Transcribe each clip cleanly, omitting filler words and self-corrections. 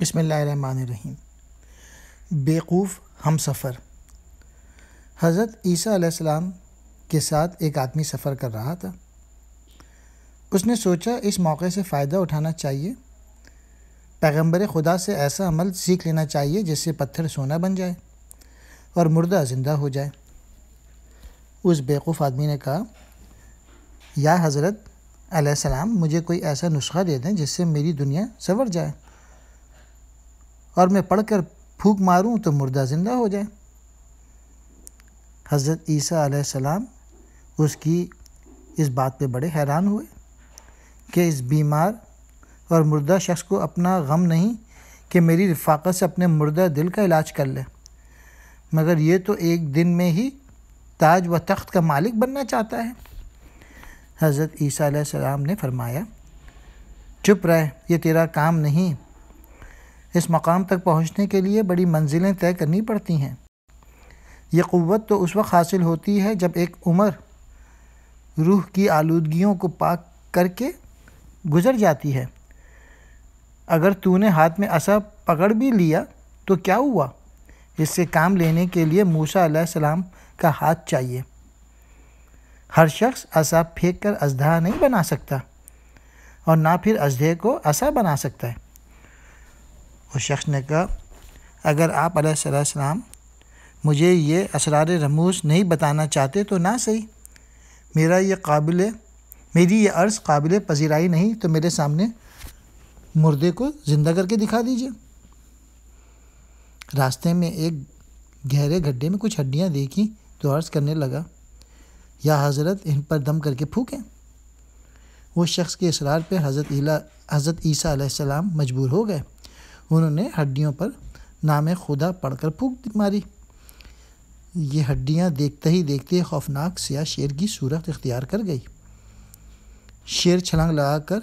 بسم اللہ الرحمن الرحیم۔ بیوقوف ہم سفر۔ حضرت عیسیٰ علیہ السلام کے ساتھ ایک آدمی سفر کر رہا تھا۔ اس نے سوچا اس موقع سے فائدہ اٹھانا چاہیے، پیغمبر خدا سے ایسا عمل سیکھ لینا چاہیے جس سے پتھر سونا بن جائے اور مردہ زندہ ہو جائے۔ اس بیوقوف آدمی نے کہا، یا حضرت علیہ السلام، مجھے کوئی ایسا نسخہ دے دیں جس سے میری دنیا سنور جائے اور میں پڑھ کر پھونک ماروں تو مردہ زندہ ہو جائے۔ حضرت عیسیٰ علیہ السلام اس کی اس بات پہ بڑے حیران ہوئے کہ اس بیمار اور مردہ شخص کو اپنا غم نہیں کہ میری رفاقت سے اپنے مردہ دل کا علاج کر لے، مگر یہ تو ایک دن میں ہی تاج و تخت کا مالک بننا چاہتا ہے۔ حضرت عیسیٰ علیہ السلام نے فرمایا، چپ رہ، یہ تیرا کام نہیں۔ اس مقام تک پہنچنے کے لیے بڑی منزلیں طے کرنی پڑتی ہیں۔ یہ قوت تو اس وقت حاصل ہوتی ہے جب ایک عمر روح کی آلودگیوں کو پاک کر کے گزر جاتی ہے۔ اگر تو نے ہاتھ میں عصا پکڑ بھی لیا تو کیا ہوا؟ اس سے کام لینے کے لیے موسیٰ علیہ السلام کا ہاتھ چاہیے۔ ہر شخص عصا پھینک کر اژدہا نہیں بنا سکتا اور نہ پھر اژدہے کو عصا بنا سکتا ہے۔ اس شخص نے کہا، اگر آپ علیہ السلام مجھے یہ اسرار رموز نہیں بتانا چاہتے تو نہ صحیح، میری یہ عرض قابل پذیرائی نہیں تو میرے سامنے مردے کو زندہ کر کے دکھا دیجیے۔ راستے میں ایک گہرے گڈھے میں کچھ ہڈیاں دیکھیں تو عرض کرنے لگا، یا حضرت ان پر دم کر کے پھونکیں۔ اس شخص کے اصرار پہ حضرت عیسیٰ علیہ السلام مجبور ہو گئے۔ انہوں نے ہڈیوں پر نام خدا پڑھ کر پھونک ماری۔ یہ ہڈیاں دیکھتے ہی دیکھتے خوفناک سیاہ شیر کی صورت اختیار کر گئی۔ شیر چھلانگ لگا کر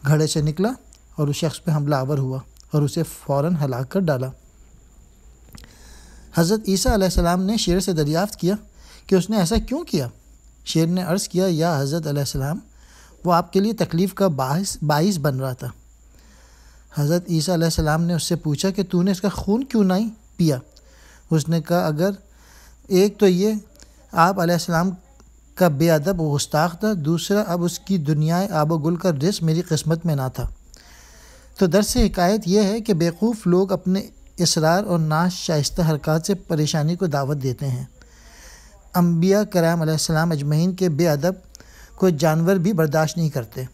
گھڑے سے نکلا اور اس شخص پہ حملہ آور ہوا اور اسے فوراً ہلاک کر ڈالا۔ حضرت عیسیٰ علیہ السلام نے شیر سے دریافت کیا کہ اس نے ایسا کیوں کیا؟ شیر نے عرض کیا، یا حضرت علیہ السلام، وہ آپ کے لیے تکلیف کا باعث بن رہا تھا۔ حضرت عیسیٰ علیہ السلام نے اس سے پوچھا کہ تو نے اس کا خون کیوں نہیں پیا؟ اس نے کہا، اگر ایک تو یہ آپ علیہ السلام کا بے ادب و گستاخ تھا، دوسرا اب اس کی دنیا آب و گل کا رزق میری قسمت میں نہ تھا۔ تو درس حکایت یہ ہے کہ بیوقوف لوگ اپنے اصرار اور ناشائستہ حرکات سے پریشانی کو دعوت دیتے ہیں۔ انبیاء کرام علیہ السلام اجمعین کے بے ادب کو جانور بھی برداشت نہیں کرتے۔